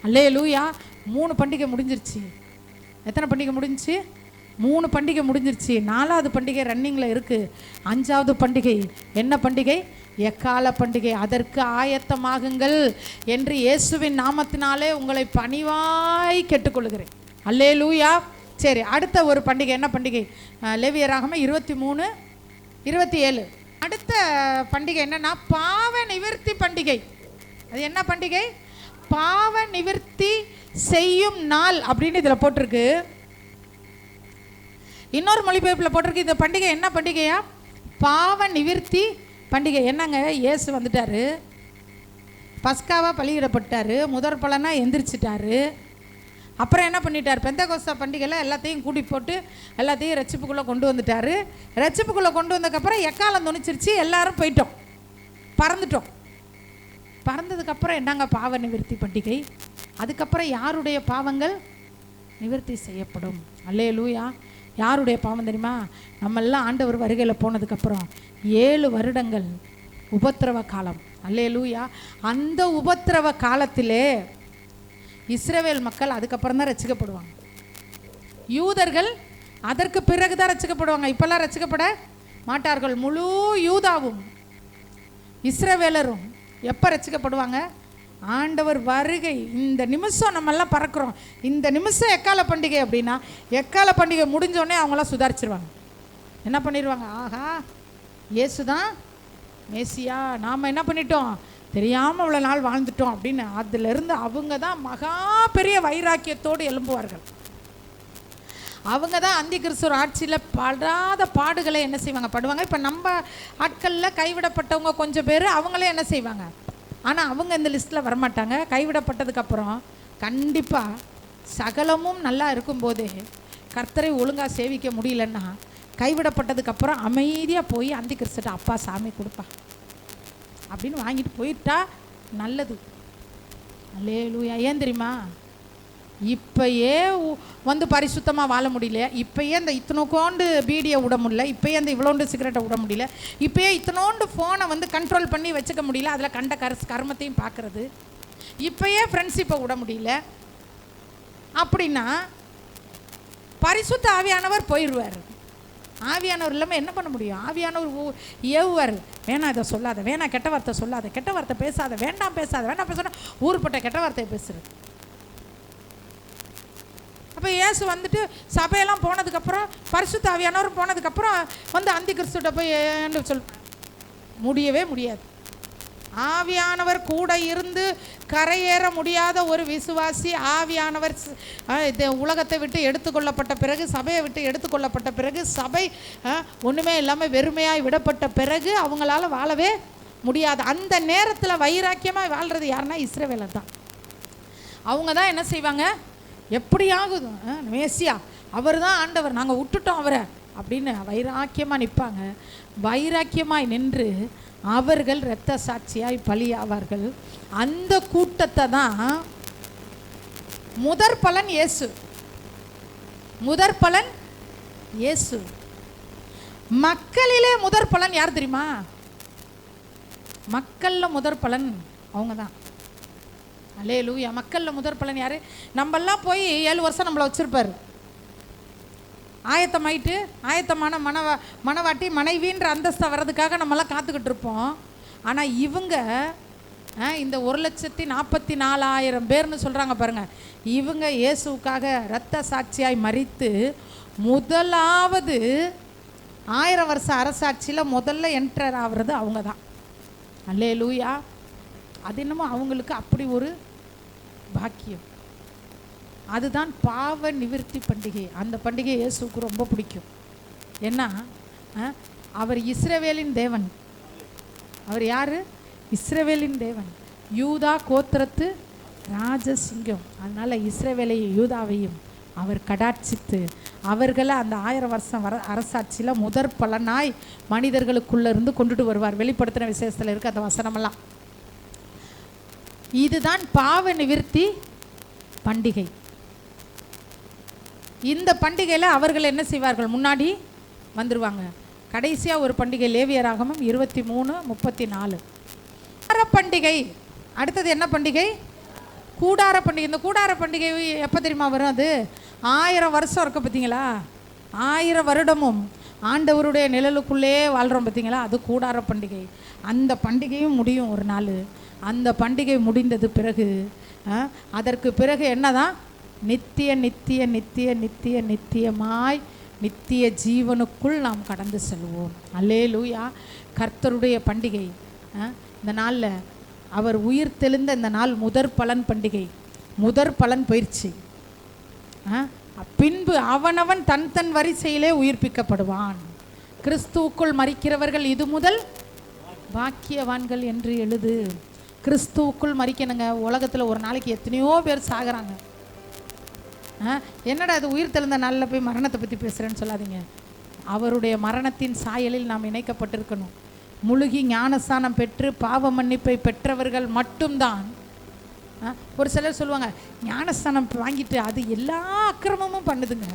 அல்லேலூயா. 3 பண்டிகை முடிஞ்சிருச்சு. எத்தனை பண்டிகை முடிஞ்சிச்சு? 3 பண்டிகை முடிஞ்சிருச்சு. 4வது பண்டிகை ரன்னிங்கில் இருக்குது. 5வது பண்டிகை என்ன பண்டிகை? எக்கால பண்டிகை. அதற்கு ஆயத்தமாகுங்கள் என்று இயேசுவின் நாமத்தினாலே உங்களை பணிவாய் கேட்டுக்கொள்கிறேன். அல்லேலூயா. சரி, அடுத்த ஒரு பண்டிகை என்ன பண்டிகை? லேவியராகமம் 23:27. அடுத்த பண்டிகை என்னன்னா பாவ நிவர்த்தி பண்டிகை. அது என்ன பண்டிகை? பாவ நிவர்த்தி செய்யும் நாள் அப்படின்னு இதில் போட்டிருக்கு. இன்னொரு மொழிபெயர்ப்பில் போட்டிருக்கு. இந்த பண்டிகை என்ன பண்டிகையா? பாவ நிவர்த்தி பண்டிகை. என்னங்க, இயேசு வந்துட்டாரு, பஸ்காவாக பலியிடப்பட்டார், முதற் பலனாக எந்திரிச்சிட்டாரு. அப்புறம் என்ன பண்ணிட்டார்? பெந்தகோஸ்தா பண்டிகையில் எல்லாத்தையும் கூட்டி போட்டு எல்லாத்தையும் ரட்சிப்புக்குள்ளே கொண்டு வந்துட்டார். ரட்சிப்புக்குள்ளே கொண்டு வந்ததுக்கப்புறம் எக்காலம் துணிச்சிருச்சு, எல்லாரும் போயிட்டோம், பறந்துட்டோம். பறந்ததுக்கப்புறம் என்னங்க பாவ நிவர்த்தி பண்டிகை. அதுக்கப்புறம் யாருடைய பாவங்கள் நிவர்த்தி செய்யப்படும்? அல்லேலூயா. யாருடைய பாவம் தெரியுமா? நம்மெல்லாம் ஆண்டவர் வருகையில் போனதுக்கப்புறம் 7 வருடங்கள் உபத்திரவ காலம். அல்லேலூயா. அந்த உபத்திரவ காலத்திலே இஸ்ரவேல் மக்கள் அதுக்கப்புறம் தான் ரட்சிக்கப்படுவாங்க. யூதர்கள் அதற்கு பிறகு தான் ரட்சிக்கப்படுவாங்க. இப்பெல்லாம் ரட்சிக்கப்பட மாட்டார்கள். முழு யூதாவும் இஸ்ரவேலரும் எப்போ ரட்சிக்கப்படுவாங்க? ஆண்டவர் வருகை. இந்த நிமிஷம் நம்மெல்லாம் பறக்கிறோம். இந்த நிமிஷம் எக்கால பண்டிகை அப்படின்னா, எக்கால பண்டிகை முடிஞ்சோடனே அவங்களாம் சுதாரிச்சிருவாங்க. என்ன பண்ணிடுவாங்க? ஆஹா, இயேசு தான் மேசியா, நாம் என்ன பண்ணிட்டோம், தெரியாமல் இவ்வளோ நாள் வாழ்ந்துட்டோம் அப்படின்னு அதிலிருந்து அவங்க தான் மகா பெரிய வைராக்கியத்தோடு எழும்புவார்கள். அவங்க தான் அந்தி கிறிஸ்துவர் ஆட்சியில் படாத பாடுகளை என்ன செய்வாங்க? படுவாங்க. இப்போ நம்ம ஆட்களில் கைவிடப்பட்டவங்க கொஞ்சம் பேர், அவங்களே என்ன செய்வாங்க? ஆனால் அவங்க இந்த லிஸ்ட்டில் வரமாட்டாங்க. கைவிடப்பட்டதுக்கப்புறம் கண்டிப்பாக சகலமும் நல்லா இருக்கும்போதே கர்த்தரை ஒழுங்காக சேவிக்க முடியலன்னா கைவிடப்பட்டதுக்கப்புறம் அமைதியாக போய் அந்தி கிறிஸ்துட்ட அப்பா சாமி கொடுப்பா அப்படின்னு வாங்கிட்டு போயிட்டா நல்லது. அல்லேலூயா. ஏன் தெரியுமா? இப்போயே வந்து பரிசுத்தமாக வாழ முடியல, இப்போயே இந்த இத்தனோண்டு பீடியை விட முடியல, இப்போயே அந்த இவ்வளோண்டு சிகரெட்டை விட முடியல, இப்போயே இத்தனோண்டு ஃபோனை வந்து கண்ட்ரோல் பண்ணி வச்சுக்க முடியல, அதில் கண்ட கர்மத்தையும் பார்க்குறது, இப்போயே ஃப்ரெண்ட்ஷிப்பை விட முடியல அப்படின்னா பரிசுத்த ஆவியானவர் போயிடுவார். ஆவியானவர் இல்லாமல் என்ன பண்ண முடியும்? ஆவியானவர் ஏவுவார். வேணாம் இதை சொல்லாத, வேணாம் கெட்ட வார்த்தை சொல்லாத, கெட்ட வார்த்தை பேசாத, வேண்டாம் பேசாத ஊருப்பட்ட கெட்ட வார்த்தையை பேசுறது. அப்போ இயேசு வந்துட்டு சபையெல்லாம் போனதுக்கப்புறம், பரிசுத்த ஆவியானவர் போனதுக்கப்புறம் வந்து அந்தி கிறிஸ்துட்ட போய் ஏன்னு முடியவே முடியாது. ஆவியானவர் கூட இருந்து கரையேற முடியாத ஒரு விசுவாசி, ஆவியானவர் உலகத்தை விட்டு எடுத்துக்கொள்ளப்பட்ட பிறகு, சபையை விட்டு எடுத்துக்கொள்ளப்பட்ட பிறகு, சபை ஒன்றுமே இல்லாமல் வெறுமையாக விடப்பட்ட பிறகு அவங்களால வாழவே முடியாது. அந்த நேரத்தில் வைராக்கியமாக வாழ்கிறது யாருன்னா இஸ்ரவேலர் தான். அவங்க தான் என்ன செய்வாங்க? எப்படியாகுது மேசியா அவர் தான் ஆண்டவர், நாங்கள் விட்டுட்டோம் அவரை அப்படின்னு வைராக்கியமாக நிற்பாங்க. வைராக்கியமாய் நின்று அவர்கள் இரத்த சாட்சியாய் பலியாவார்கள். அந்த கூட்டத்தை தான் முதற் பலன் இயேசு. முதற் பலன் இயேசு. மக்களிலே முதற் பலன் யார் தெரியுமா? மக்களில் முதற் பலன் அவங்க தான். அல்லேலூயா. மக்களில் முதற் பலன் யார்? நம்மெல்லாம் போய் 7 வருஷம் நம்மளை வச்சுருப்பார். ஆயத்தமான மனவாட்டி மனைவின்ற அந்தஸ்தை வர்றதுக்காக நம்மளாம் காத்துக்கிட்டு இருப்போம். ஆனால் இவங்க இந்த 1,44,000 பேர்னு சொல்கிறாங்க பாருங்கள். இவங்க இயேசுக்காக இரத்த சாட்சியாய் மரித்து முதலாவது 1000 வருஷ அரசாட்சியில் முதல்ல என்டர் ஆகிறது அவங்க தான். அல்லேலூயா. அது என்னமோ அவங்களுக்கு அப்படி ஒரு பாக்கியம். அதுதான் பாவ நிவிர்த்தி பண்டிகை. அந்த பண்டிகை இயேசுக்கு ரொம்ப பிடிக்கும். ஏன்னா அவர் இஸ்ரவேலின் தேவன். அவர் யார்? இஸ்ரவேலின் தேவன், யூதா கோத்திரத்து ராஜசிங்கம். அதனால் இஸ்ரவேலையும் யூதாவையும் அவர் கடாட்சித்து அவர்களை அந்த 1000 வருஷம் அரசாட்சியில் முதற் பலனாய் மனிதர்களுக்குள்ளே இருந்து கொண்டுட்டு வருவார். வெளிப்படுத்தின விசேஷத்தில் இருக்க அந்த வசனமெல்லாம். இதுதான் பாவ நிவிர்த்தி பண்டிகை. இந்த பண்டிகையில் அவர்கள் என்ன செய்வார்கள்? முன்னாடி வந்துடுவாங்க. கடைசியாக ஒரு பண்டிகை லேவியராகமம் 23:34 பண்டிகை. அடுத்தது என்ன பண்டிகை? கூடார பண்டிகை. இந்த கூடார பண்டிகை எப்போ தெரியுமா வரும்? அது 1000 வருஷம் இருக்க பார்த்தீங்களா? 1000 வருடமும் ஆண்டவருடைய நிழலுக்குள்ளே வாழ்கிறோம் பார்த்தீங்களா? அது கூடார பண்டிகை. அந்த பண்டிகையும் முடியும் ஒரு நாள். அந்த பண்டிகை முடிந்தது பிறகு அதற்கு பிறகு என்னதான்? நித்திய நித்திய நித்திய நித்திய நித்தியமாய் நித்திய ஜீவனுக்குள் நாம் கடந்து செல்வோம். அல்லேலூயா. கர்த்தருடைய பண்டிகை. இந்த நாளில் அவர் உயிர் தெளிந்த இந்த நாள் முதற் பலன் பண்டிகை. முதற் பலன் பயிற்சி. பின்பு அவனவன் தன் தன் வரிசையிலே உயிர்ப்பிக்கப்படுவான். கிறிஸ்துவுக்குள் மரிக்கிறவர்கள் இது முதல் பாக்கியவான்கள் என்று எழுது. கிறிஸ்துவுக்குள் மரிக்கணுங்க. உலகத்தில் ஒரு நாளைக்கு எத்தனையோ பேர் சாகிறாங்க. என்னடா அது உயிர் தெழுந்த நாளில் போய் மரணத்தை பற்றி பேசுகிறேன்னு சொல்லாதீங்க. அவருடைய மரணத்தின் சாயலில் நாம் இணைக்கப்பட்டிருக்கணும். முழுகி ஞானஸ்தானம் பெற்று பாவ மன்னிப்பை பெற்றவர்கள் மட்டும்தான். ஒரு சிலர் சொல்லுவாங்க ஞானஸ்தானம் வாங்கிட்டு அது எல்லா அக்கிரமமும் பண்ணுதுங்க.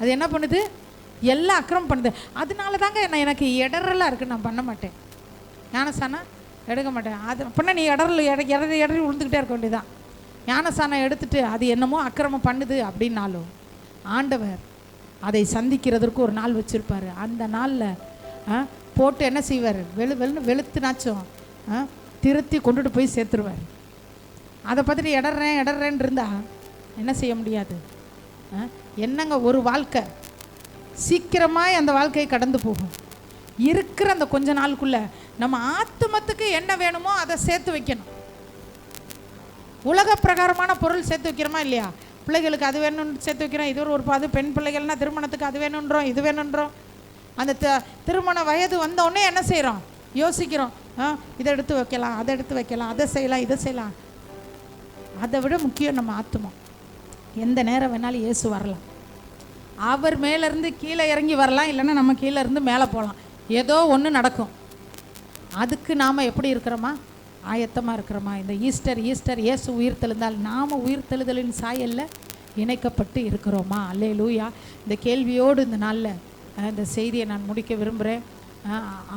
அது என்ன பண்ணுது? எல்லா அக்கிரமம் பண்ணுது. அதனால தாங்க எனக்கு இடரெல்லாம் இருக்குது, நான் பண்ண மாட்டேன், ஞானஸ்தானம் எடுக்க மாட்டேன். அது அப்படின்னா நீ இடறி விழுந்துக்கிட்டே இருக்க வேண்டியதான். ஞானஸ்தானம் எடுத்துட்டு அது என்னமோ அக்கிரமம் பண்ணுது அப்படின்னாலும் ஆண்டவர் அதை சந்திக்கிறதற்கு ஒரு நாள் வச்சுருப்பார். அந்த நாளில் போட்டு என்ன செய்வார்? வெளுத்துனாச்சும் திருத்தி கொண்டுட்டு போய் சேர்த்துருவார். அதை பார்த்துட்டு இடறேன் இருந்தால் என்ன செய்ய முடியாது. என்னங்க ஒரு வாழ்க்கை சீக்கிரமாக அந்த வாழ்க்கையை கடந்து போகும். இருக்கிற அந்த கொஞ்ச நாளுக்குள்ளே நம்ம ஆத்துமத்துக்கு என்ன வேணுமோ அதை சேர்த்து வைக்கணும். உலக பிரகாரமான பொருள் சேர்த்து வைக்கிறோமா இல்லையா? பிள்ளைகளுக்கு அது வேணும்னு சேர்த்து வைக்கிறோம். இது ஒரு அது பெண் பிள்ளைகள்னா திருமணத்துக்கு அது வேணுன்றோம், இது வேணுன்றோம். அந்த திருமண வயது வந்தோடனே என்ன செய்கிறோம்? யோசிக்கிறோம், இதை எடுத்து வைக்கலாம், அதை எடுத்து வைக்கலாம், அதை செய்யலாம், இதை செய்யலாம். அதை விட முக்கியம் நம்ம ஆத்துமம். எந்த நேரம் வேணாலும் இயேசு வரலாம். அவர் மேலேருந்து கீழே இறங்கி வரலாம், இல்லைன்னா நம்ம கீழே இருந்து மேலே போகலாம். ஏதோ ஒன்று நடக்கும். அதுக்கு நாம் எப்படி இருக்கிறோமா? ஆயத்தமாக இருக்கிறோமா? இந்த ஈஸ்டர் இயேசு உயிர் தெழுந்தால் நாம் உயிர் தெழுதலின் சாயலில் இணைக்கப்பட்டு இருக்கிறோமா? அல்லேலூயா. இந்த கேள்வியோடு இந்த நாளில் இந்த செய்தியை நான் முடிக்க விரும்புகிறேன்.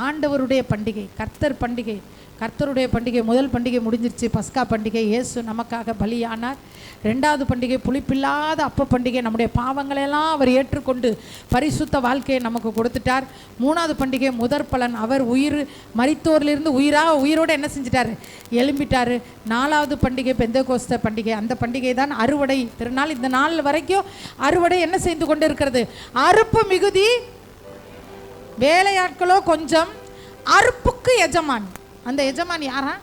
ஆண்டவருடைய பண்டிகை, கர்த்தர் பண்டிகை, கர்த்தருடைய பண்டிகை. முதல் பண்டிகை முடிஞ்சிருச்சு, பஸ்கா பண்டிகை. இயேசு நமக்காக பலியானார். 2வது பண்டிகை புளிப்பில்லாத அப்ப பண்டிகை. நம்முடைய பாவங்களெல்லாம் அவர் ஏற்றுக்கொண்டு பரிசுத்த வாழ்க்கையை நமக்கு கொடுத்துட்டார். 3வது பண்டிகை முதற் பலன். அவர் மரித்தோரிலிருந்து உயிரோடு என்ன செஞ்சிட்டார்? எழும்பிட்டார். 4வது பண்டிகை பெந்தேகோஸ்தே பண்டிகை. அந்த பண்டிகை தான் அறுவடை திருநாள். இந்த நாள் வரைக்கும் அறுவடை என்ன செய்து கொண்டு இருக்கிறது? அறுப்பு மிகுதி, வேலையாட்களோ கொஞ்சம், அறுப்புக்கு எஜமான். அந்த எஜமான் யாரா?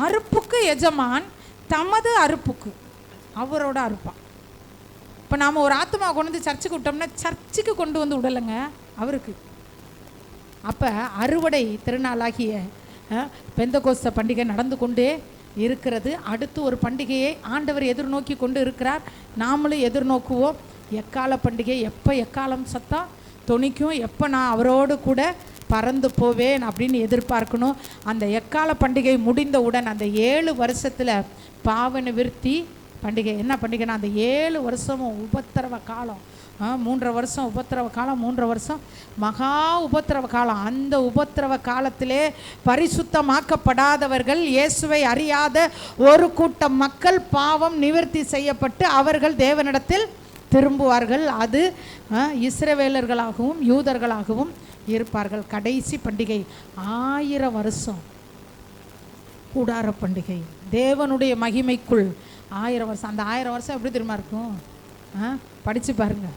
அறுப்புக்கு எஜமான் தமது அறுப்புக்கு அவரோட அறுப்பான். இப்போ நாம் ஒரு ஆத்மா கொண்டு வந்து சர்ச்சுக்கு விட்டோம்னா சர்ச்சுக்கு கொண்டு வந்து விடலைங்க, அவருக்கு. அப்போ அறுவடை திருநாளாகிய பெந்தேகோஸ்தே பண்டிகை நடந்து கொண்டே இருக்கிறது. அடுத்து ஒரு பண்டிகையை ஆண்டவர் எதிர்நோக்கி கொண்டு இருக்கிறார். நாமளும் எதிர்நோக்குவோம். எக்கால பண்டிகை எப்போ எக்காலம் சத்தம் தொனிக்கும், எப்போ நான் அவரோடு கூட பறந்து போவேன் அப்படின்னு எதிர்பார்க்கணும். அந்த எக்கால பண்டிகை முடிந்தவுடன் அந்த 7 வருஷத்தில் பாவ நிவிர்த்தி பண்டிகை. என்ன பண்டிகைனா அந்த 7 வருஷமும் உபத்திரவ காலம். 3 வருஷம் உபத்திரவ காலம், 3 வருஷம் மகா உபத்திரவ காலம். அந்த உபத்திரவ காலத்திலே பரிசுத்தமாக்கப்படாதவர்கள், இயேசுவை அறியாத ஒரு கூட்டம் மக்கள் பாவம் நிவர்த்தி செய்யப்பட்டு அவர்கள் தேவனிடத்தில் திரும்புவார்கள். அது இஸ்ரவேலர்களாகவும் யூதர்களாகவும் இருப்பார்கள். கடைசி பண்டிகை 1000 வருஷம் கூடார பண்டிகை, தேவனுடைய மகிமைக்குள் 1000 வருஷம். அந்த 1000 வருஷம் எப்படி தெரியுமா இருக்கும்? படித்து பாருங்க.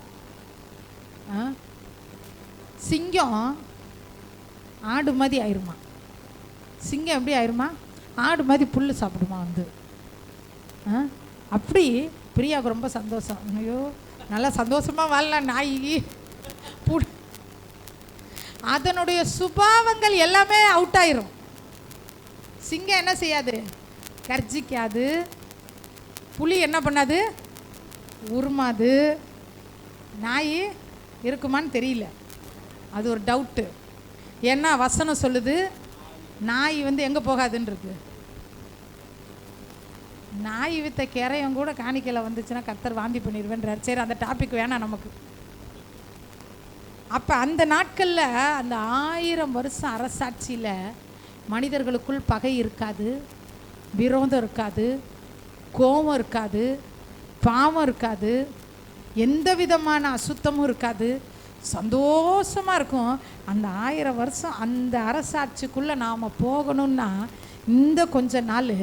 சிங்கம் ஆடு மாதிரி ஆயிருமா? சிங்கம் எப்படி ஆயிருமா? ஆடு மாதிரி புல் சாப்பிடுமா வந்து. அப்படி பிரியாவுக்கு ரொம்ப சந்தோஷம். ஐயோ நல்லா சந்தோஷமாக வாழலாம் நாயகி. அதனுடைய சுபாவங்கள் எல்லாமே அவுட் ஆயிரும். சிங்கம் என்ன செய்யாது? கர்ஜிக்காது. புலி என்ன பண்ணாது? உருமாது. நாய் இருக்குமான்னு தெரியல, அது ஒரு டவுட்டு. ஏன்னா வசனம் சொல்லுது நாய் வந்து எங்கே போகாதுன்னு இருக்கு. நாய் வித்த கிரையம் கூட காணிக்கையில் வந்துச்சுன்னா கர்த்தர் வாந்தி பண்ணிடுவேன்றார். சரி, அந்த டாபிக் வேணாம் நமக்கு. அப்போ அந்த நாட்களில் அந்த 1000 வருஷம் அரசாட்சியில் மனிதர்களுக்குள் பகை இருக்காது, விரோதம் இருக்காது, கோபம் இருக்காது, பாவம் இருக்காது, எந்த விதமான அசுத்தமும் இருக்காது, சந்தோஷமாக இருக்கும். அந்த 1000 வருஷம் அந்த அரசாட்சிக்குள்ளே நாம் போகணுன்னா இந்த கொஞ்ச நாள்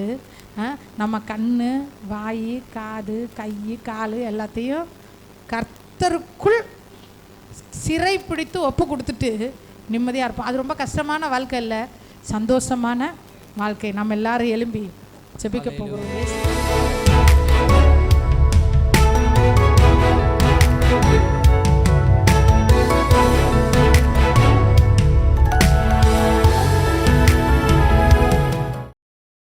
நம்ம கண், வாய், காது, கை, கால் எல்லாத்தையும் கர்த்தருக்குள் சிறை பிடித்து ஒப்பு கொடுத்துட்டு நிம்மதியாக இருப்போம். அது ரொம்ப கஷ்டமான வாழ்க்கை இல்லை, சந்தோஷமான வாழ்க்கை. நம்ம எல்லாரும் எழும்பி ஜெபிக்க போகிறோம்.